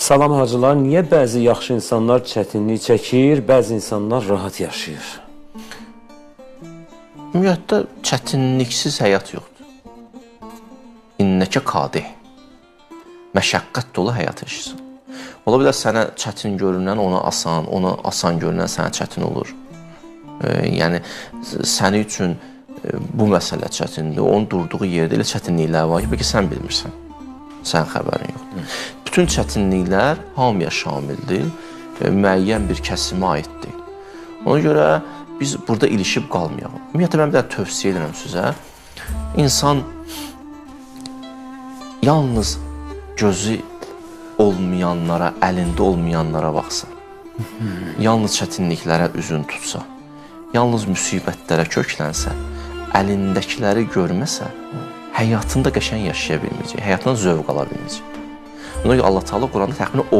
Salam hacılar, niyə bəzi yaxşı insanlar çətinlik çəkir, bəzi insanlar rahat yaşayır? Ümumiyyətlə, çətinliksiz həyat yoxdur. İnnəkə qadih. Məşəqqət dolu həyat yaşasın. Ola bilər sənə çətin görünən ona asan görünən sənə çətin olur. Yəni, sənin üçün bu məsələ çətindir. Onun durduğu yerdə elə çətinliklər var ki, bəlkə sən bilmirsən. Sən xəbərin yoxdur. Bütün çətinliklər hamıya şamildir, müəyyən bir kəsimə aiddir. Ona görə biz burada ilişib qalmayaq. Ümumiyyətlə, mən bir də tövsiyə edirəm sizə. İnsan yalnız gözü olmayanlara, əlində olmayanlara baxsın. Yalnız çətinliklərə üzün tutsa, yalnız müsibətlərə köklənsə, əlindəkiləri görməsə, həyatında qəşəng yaşaya bilməyəcək, həyatından zövq ala bilməyəcək. Ona görə Allah Teala Quranda təxminən